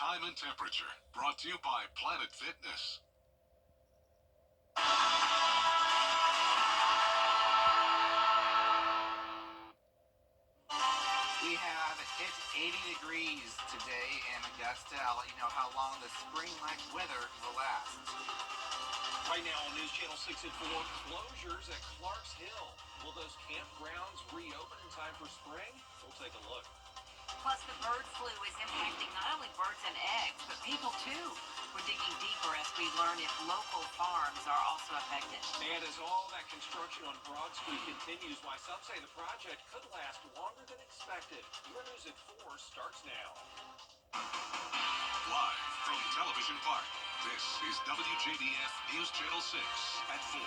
time and temperature. Brought to you by Planet Fitness. We have hit 80 degrees today in Augusta. I'll let you know how long the spring-like weather will last. Right now on News Channel 6 at 4, closures at Clarks Hill. Will those campgrounds reopen in time for spring? We'll take a look. Plus, the bird flu is impacting not only birds and eggs, but people too. We're digging deeper as we learn if local farms are also affected. And as all that construction on Broad Street continues, why some say the project could last longer than expected. Your News at 4 starts now. Live from Television Park, this is WJBF News Channel 6 at 4.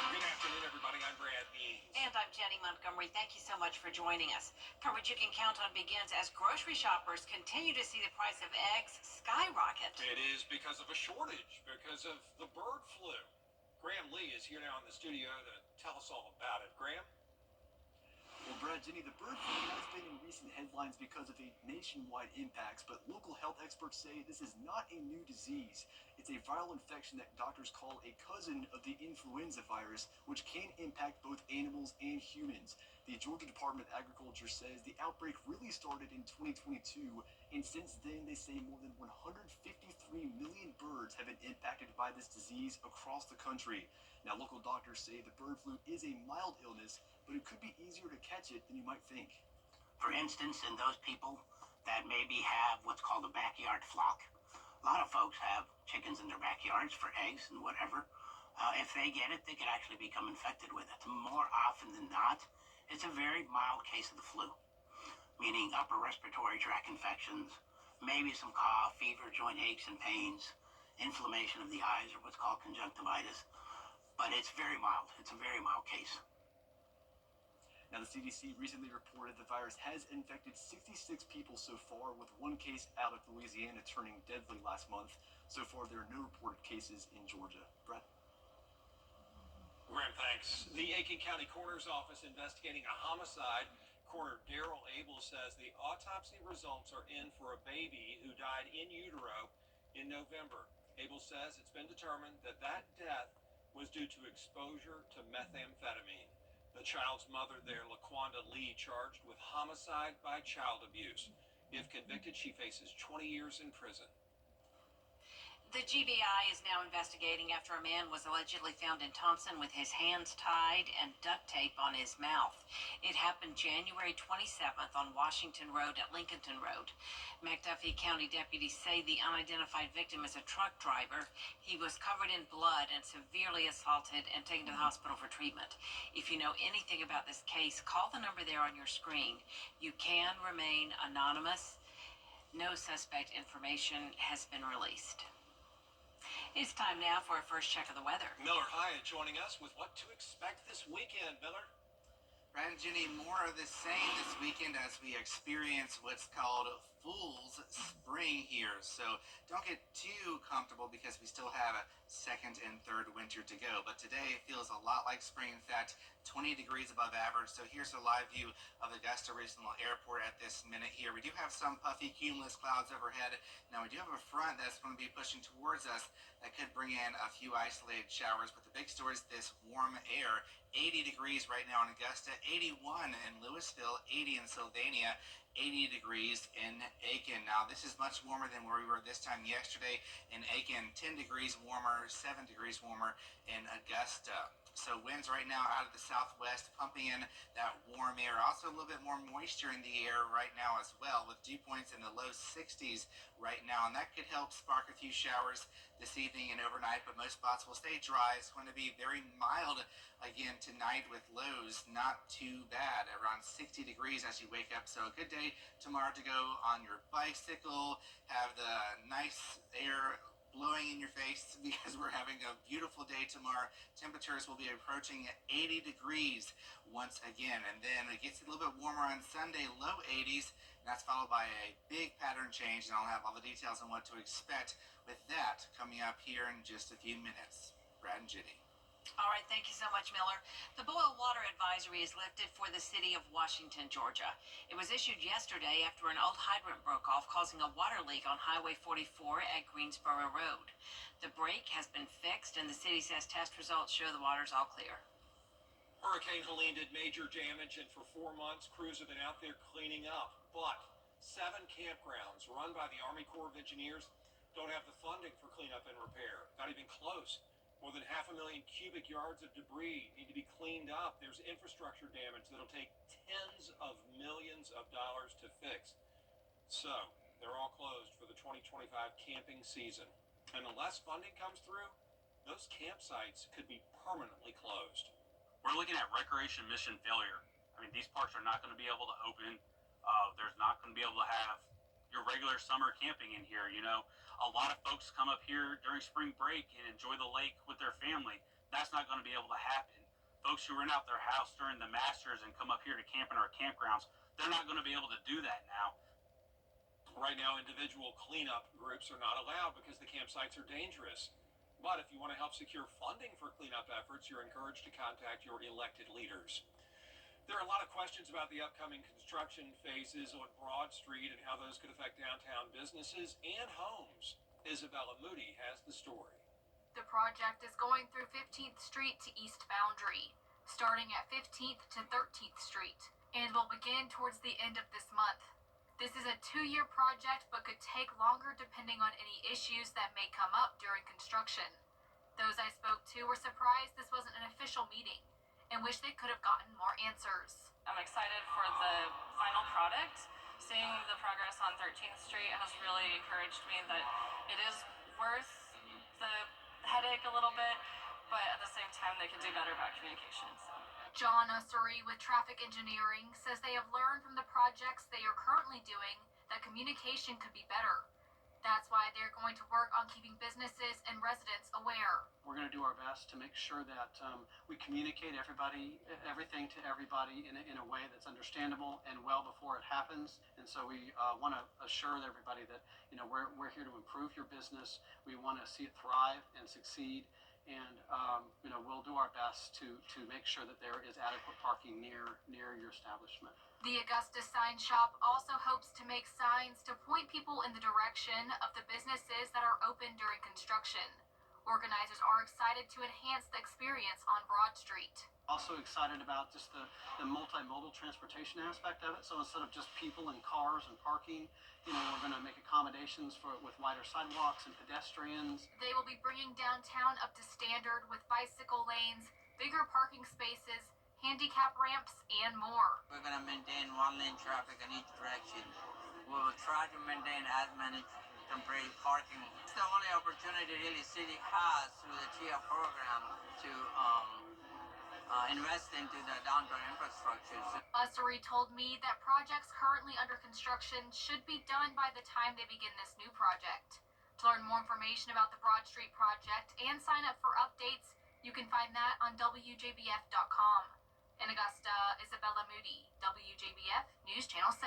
Good afternoon, everybody. I'm Brad Means. And I'm Jenny Montgomery. Thank you so much for joining us. Coverage you can count on begins as grocery shoppers continue to see the price of eggs skyrocket. It is because of a shortage, because of the bird flu. Graham Lee is here now in the studio to tell us all about it. Graham? Well, Brad, Jenny, the bird flu has been in recent headlines because of the nationwide impacts, but local health experts say this is not a new disease. It's a viral infection that doctors call a cousin of the influenza virus, which can impact both animals and humans. The Georgia Department of Agriculture says the outbreak really started in 2022, and since then they say more than 153 million birds have been impacted by this disease across the country. Now, local doctors say the bird flu is a mild illness, but it could be easier to catch it than you might think. For instance, in those people that maybe have what's called a backyard flock, a lot of folks have chickens in their backyards for eggs and whatever. If they get it, they could actually become infected with it. More often than not, it's a very mild case of the flu, meaning upper respiratory tract infections, maybe some cough, fever, joint aches and pains, inflammation of the eyes, or what's called conjunctivitis. But it's very mild. It's a very mild case. Now, the CDC recently reported the virus has infected 66 people so far, with one case out of Louisiana turning deadly last month. So far, there are no reported cases in Georgia. Brett? Graham, thanks. The Aiken County Coroner's Office investigating a homicide. Coroner Daryl Abel says the autopsy results are in for a baby who died in utero in November. Abel says it's been determined that death was due to exposure to methamphetamine. The child's mother there, LaQuanda Lee, charged with homicide by child abuse. If convicted, she faces 20 years in prison. The GBI is now investigating after a man was allegedly found in Thompson with his hands tied and duct tape on his mouth. It happened January 27th on Washington Road at Lincolnton Road. McDuffie County deputies say the unidentified victim is a truck driver. He was covered in blood and severely assaulted and taken to the hospital for treatment. If you know anything about this case, call the number there on your screen. You can remain anonymous. No suspect information has been released. It's time now for a first check of the weather. Miller Hyatt joining us with what to expect this weekend. Miller? Brad and Jenny, more of the same this weekend as we experience what's called Fool's Spring here. So don't get too comfortable because we still have a second and third winter to go. But today it feels a lot like spring. In fact, 20 degrees above average. So here's a live view of Augusta Regional Airport at this minute here. We do have some puffy cumulus clouds overhead. Now we do have a front that's going to be pushing towards us that could bring in a few isolated showers. But the big story is this warm air. 80 degrees right now in Augusta, 81 in Louisville, 80 in Sylvania, 80 degrees in Aiken. Now, this is much warmer than where we were this time yesterday in Aiken. 10 degrees warmer, 7 degrees warmer in Augusta. So winds right now out of the southwest pumping in that warm air. Also a little bit more moisture in the air right now as well, with dew points in the low 60s right now. And that could help spark a few showers this evening and overnight, but most spots will stay dry. It's going to be very mild again tonight with lows not too bad, around 60 degrees as you wake up. So a good day tomorrow to go on your bicycle, have the nice air blowing in your face because we're having a beautiful day tomorrow. Temperatures will be approaching 80 degrees once again, and then it gets a little bit warmer on Sunday, low 80s. And that's followed by a big pattern change, and I'll have all the details on what to expect with that coming up here in just a few minutes. Brad and Jenny. All right, thank you so much, Miller. The boil water advisory is lifted for the city of Washington, Georgia. It was issued yesterday after an old hydrant broke off, causing a water leak on Highway 44 at Greensboro Road. The break has been fixed, and the city says test results show the water's all clear. Hurricane Helene did major damage, and for 4 months, crews have been out there cleaning up. But 7 campgrounds run by the Army Corps of Engineers don't have the funding for cleanup and repair. Not even close. More than 500,000 cubic yards of debris need to be cleaned up. There's infrastructure damage that'll take tens of millions of dollars to fix. So, they're all closed for the 2025 camping season. And unless funding comes through, those campsites could be permanently closed. We're looking at recreation mission failure. I mean, these parks are not going to be able to open. There's not going to be able to have your regular summer camping in here. You know, a lot of folks come up here during spring break and enjoy the lake with their family. That's not going to be able to happen. Folks who rent out their house during the Masters and come up here to camp in our campgrounds, they're not going to be able to do that now. Right now, individual cleanup groups are not allowed because the campsites are dangerous. But if you want to help secure funding for cleanup efforts, you're encouraged to contact your elected leaders. There are a lot of questions about the upcoming construction phases on Broad Street and how those could affect downtown businesses and homes. Isabella Moody has the story. The project is going through 15th Street to East Boundary, starting at 15th to 13th Street, and will begin towards the end of this month. This is a 2-year project, but could take longer depending on any issues that may come up during construction. Those I spoke to were surprised this wasn't an official meeting and wish they could have gotten more answers. I'm excited for the final product. Seeing the progress on 13th Street has really encouraged me that it is worth the headache a little bit, but at the same time they could do better about communication. So. John Ussery with Traffic Engineering says they have learned from the projects they are currently doing that communication could be better. That's why they're going to work on keeping businesses and residents aware. We're going to do our best to make sure that we communicate everything to everybody in a way that's understandable and well before it happens. And so we want to assure everybody that we're here to improve your business. We want to see it thrive and succeed. And we'll do our best to make sure that there is adequate parking near your establishment. The Augusta Sign Shop also hopes to make signs to point people in the direction of the businesses that are open during construction. Organizers are excited to enhance the experience on Broad Street. Also excited about just the multimodal transportation aspect of it. So instead of just people and cars and parking, we're going to make accommodations with wider sidewalks and pedestrians. They will be bringing downtown up to standard with bicycle lanes, bigger parking spaces, handicap ramps, and more. We're going to maintain one-lane traffic in each direction. We will try to maintain as many temporary parking. It's the only opportunity really city has through the TIA program to invest into the downtown infrastructure. Ussery told me that projects currently under construction should be done by the time they begin this new project. To learn more information about the Broad Street project and sign up for updates, you can find that on WJBF.com. In Augusta, Isabella Moody, WJBF News Channel 6.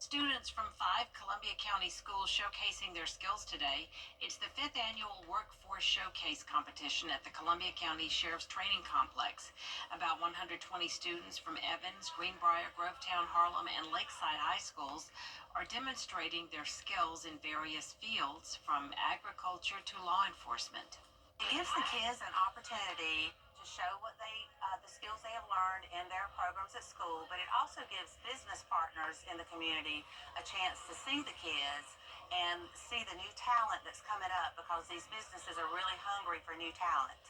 Students from 5 Columbia County schools showcasing their skills today. It's the 5th annual Workforce Showcase competition at the Columbia County Sheriff's Training Complex. About 120 students from Evans, Greenbrier, Grovetown, Harlem, and Lakeside High Schools are demonstrating their skills in various fields, from agriculture to law enforcement. It gives the kids an opportunity to show what the skills they have learned in their programs at school, but it also gives business partners in the community a chance to see the kids and see the new talent that's coming up, because these businesses are really hungry for new talent.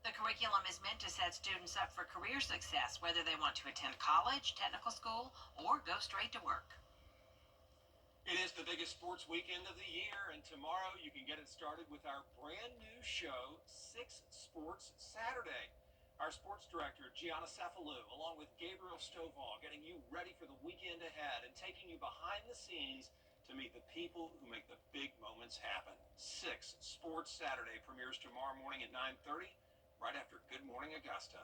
The curriculum is meant to set students up for career success, whether they want to attend college, technical school, or go straight to work. It is the biggest sports weekend of the year, and tomorrow you can get it started with our brand new show, 6 Sports Saturday. Our sports director, Gianna Cephalou, along with Gabriel Stovall, getting you ready for the weekend ahead and taking you behind the scenes to meet the people who make the big moments happen. 6 Sports Saturday premieres tomorrow morning at 9:30, right after Good Morning Augusta.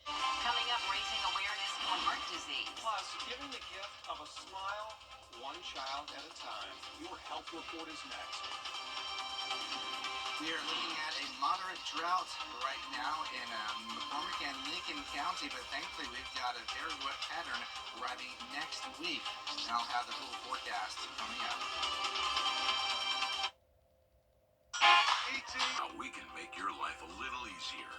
Coming up, raising awareness for heart disease. Plus, giving the gift of a smile, one child at a time. Your health report is next. We are looking at a moderate drought right now in McCormick and Lincoln County, but thankfully we've got a very wet pattern arriving next week. And I'll have the full forecast coming up. How we can make your life a little easier.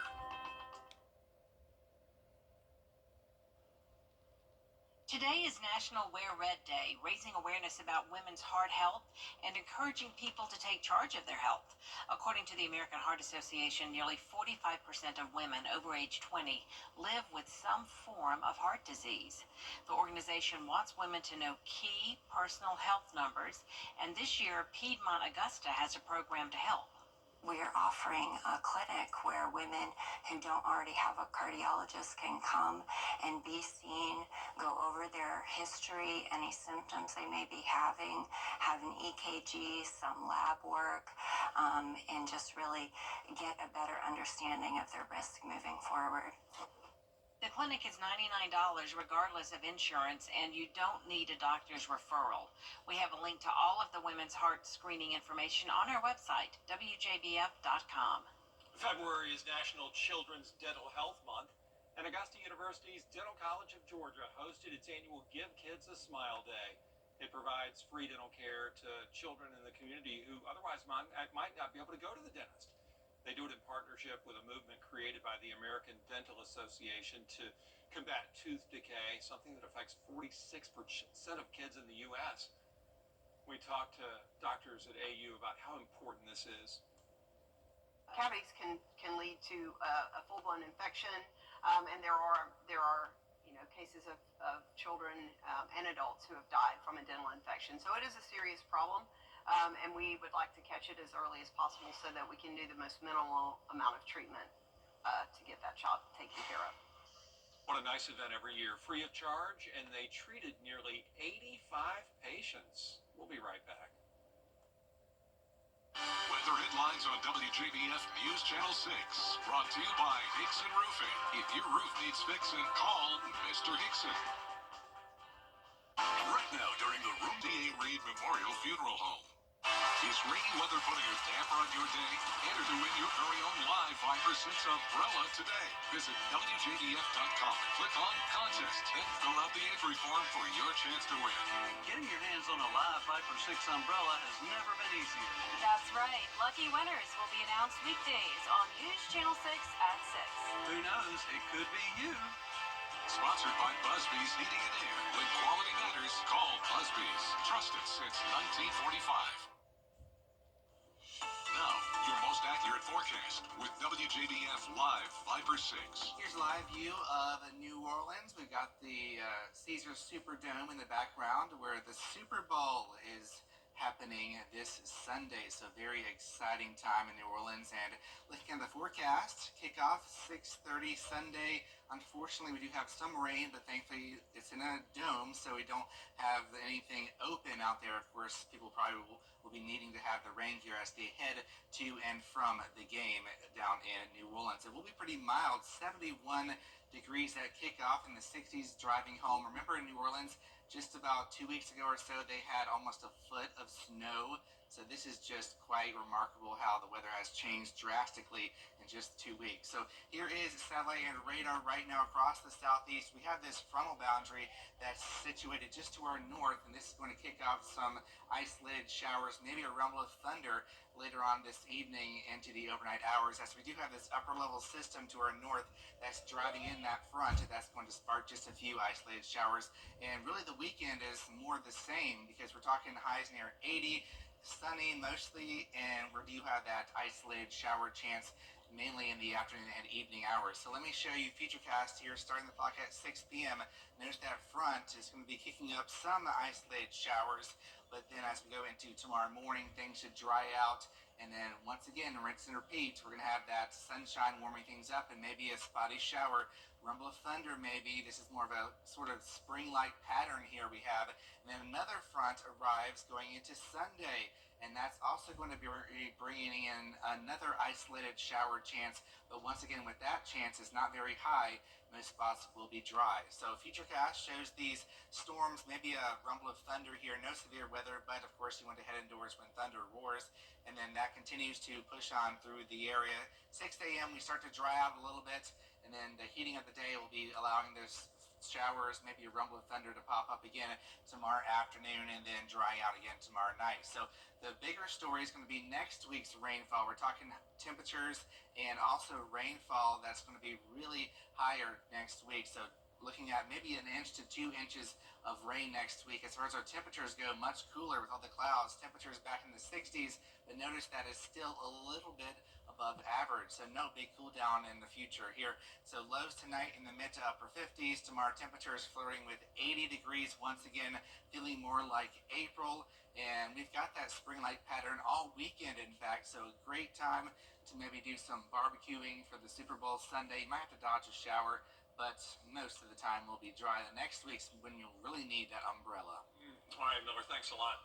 Today is National Wear Red Day, raising awareness about women's heart health and encouraging people to take charge of their health. According to the American Heart Association, nearly 45% of women over age 20 live with some form of heart disease. The organization wants women to know key personal health numbers, and this year, Piedmont Augusta has a program to help. We're offering a clinic where women who don't already have a cardiologist can come and be seen, go over their history, any symptoms they may be having, have an EKG, some lab work, and just really get a better understanding of their risk moving forward. The clinic is $99 regardless of insurance, and you don't need a doctor's referral. We have a link to all of the women's heart screening information on our website, WJBF.com. February is National Children's Dental Health Month, and Augusta University's Dental College of Georgia hosted its annual Give Kids a Smile Day. It provides free dental care to children in the community who otherwise might not be able to go to the dentist. They do it in partnership with a movement created by the American Dental Association to combat tooth decay, something that affects 46% of kids in the U.S. We talked to doctors at AU about how important this is. Cavities can lead to a full-blown infection, and there are cases of children and adults who have died from a dental infection. So it is a serious problem. And we would like to catch it as early as possible so that we can do the most minimal amount of treatment to get that child taken care of. What a nice event every year, free of charge, and they treated nearly 85 patients. We'll be right back. Weather headlines on WJBF News Channel 6. Brought to you by Hickson Roofing. If your roof needs fixing, call Mr. Hickson. Right now during the Room D.A. Reed Memorial Funeral Home. Is rainy weather putting a damper on your day? Enter to win your very own live 5 for 6 umbrella today. Visit WJBF.com and click on Contest. Then fill out the entry form for your chance to win. Getting your hands on a live 5 for 6 umbrella has never been easier. That's right. Lucky winners will be announced weekdays on News Channel 6 at 6. Who knows? It could be you. Sponsored by Busby's Heating and Air. When quality matters, call Busby's. Trusted since 1945. Now, your most accurate forecast with WJBF Live 5 for 6. Here's a live view of New Orleans. We've got the Caesars Superdome in the background where the Super Bowl is happening this Sunday. So very exciting time in New Orleans. And looking at the forecast, kickoff 6:30 Sunday. Unfortunately, we do have some rain, but thankfully it's in a dome, so we don't have anything open out there. Of course, people probably will be needing to have the rain gear as they head to and from the game down in New Orleans. It will be pretty mild, 71 degrees at kickoff, in the 60s driving home. Remember in New Orleans, just about 2 weeks ago or so, they had almost a foot of snow. So this is just quite remarkable how the weather has changed drastically in just 2 weeks. So here is satellite and radar right now across the southeast. We have this frontal boundary that's situated just to our north, and this is going to kick off some isolated showers, maybe a rumble of thunder later on this evening into the overnight hours, as we do have this upper level system to our north that's driving in that front. That's going to spark just a few isolated showers. And really the weekend is more of the same, because we're talking highs near 80, sunny mostly, and we do have that isolated shower chance mainly in the afternoon and evening hours. So let me show you Futurecast here starting the clock at 6 p.m. Notice that front is going to be kicking up some isolated showers, but then as we go into tomorrow morning, things should dry out. And then once again, rinse and repeat, we're going to have that sunshine warming things up and maybe a spotty shower, rumble of thunder maybe. This is more of a sort of spring-like pattern here we have. And then another front arrives going into Sunday, and that's also going to be bringing in another isolated shower chance. But once again, with that chance, is not very high, most spots will be dry. So Futurecast shows these storms, maybe a rumble of thunder here, no severe weather, but of course you want to head indoors when thunder roars, and then that continues to push on through the area. 6 a.m. we start to dry out a little bit, and then the heating of the day will be allowing those showers, maybe a rumble of thunder to pop up again tomorrow afternoon, and then dry out again tomorrow night. So the bigger story is going to be next week's rainfall. We're talking temperatures and also rainfall that's going to be really higher next week. So looking at maybe 1 inch to 2 inches of rain next week. As far as our temperatures go, much cooler with all the clouds. Temperatures back in the 60s, but notice that is still a little bit above average, so no big cool down in the future here. So lows tonight in the mid to upper 50s. Tomorrow temperatures flirting with 80 degrees once again, feeling more like April. And we've got that spring-like pattern all weekend, in fact, so a great time to maybe do some barbecuing for the Super Bowl Sunday. You might have to dodge a shower, but most of the time will be dry. The next week's when you'll really need that umbrella. All right, Miller, thanks a lot.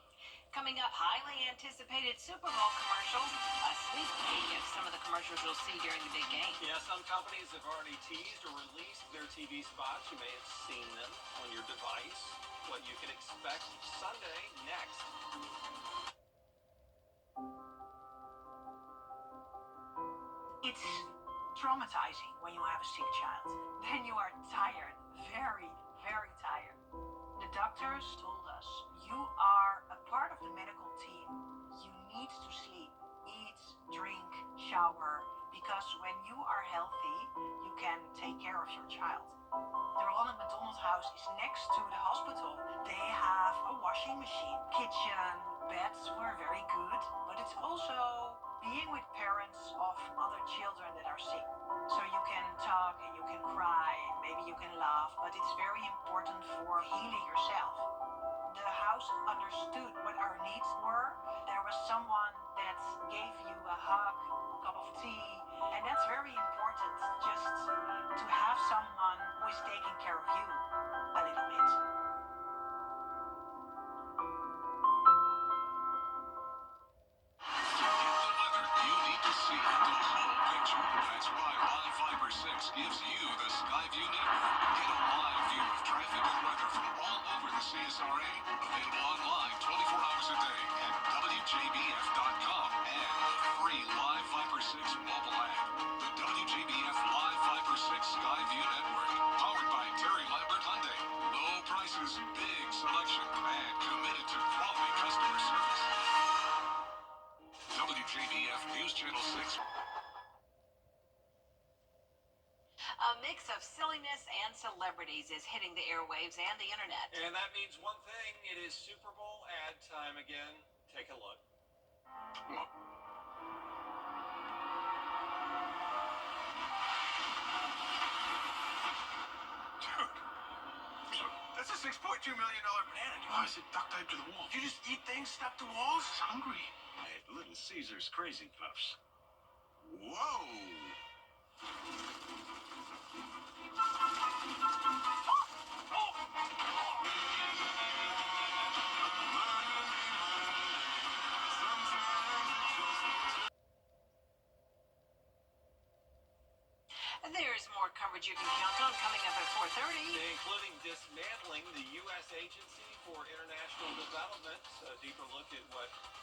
Coming up, highly anticipated Super Bowl commercials. A sneak peek of some of the commercials you'll see during the big game. Yeah, some companies have already teased or released their TV spots. You may have seen them on your device. What you can expect Sunday next. It's traumatizing when you have a sick child. Then you are tired, very, very tired. The doctors told us, you are a part of the medical team. You need to sleep, eat, drink, shower, because when you are healthy, you can take care of your child. The Ronald McDonald House is next to the hospital. They have a washing machine, kitchen, beds were very good, but it's also being with parents of other children that are sick. So you can talk and you can cry, maybe you can laugh, but it's very important for healing yourself. The house understood what our needs were. There was someone that gave you a hug, a cup of tea, and that's very important, just to have someone who is taking care of you a little bit. That's why Live Fiber 6 gives you the Skyview network. Get a live view of traffic and weather from all over the CSRA. Available online 24 hours a day at WJBF.com and the free Live Fiber 6 mobile app. The WJBF Live Fiber 6 Skyview network. Powered by Terry Lambert Hyundai. Low prices, big selection, and committed to quality customer service. WJBF News Channel 6. A mix of silliness and celebrities is hitting the airwaves and the internet. And that means one thing. It is Super Bowl ad time again. Take a look. Dude, that's a $6.2 million banana. Why is it duct taped to the wall? You just eat things stuck to walls? It's hungry. I had Little Caesar's Crazy Puffs. Whoa! There's more coverage you can count on coming up at 4:30. Including dismantling the U.S. Agency for International Development. A deeper look at what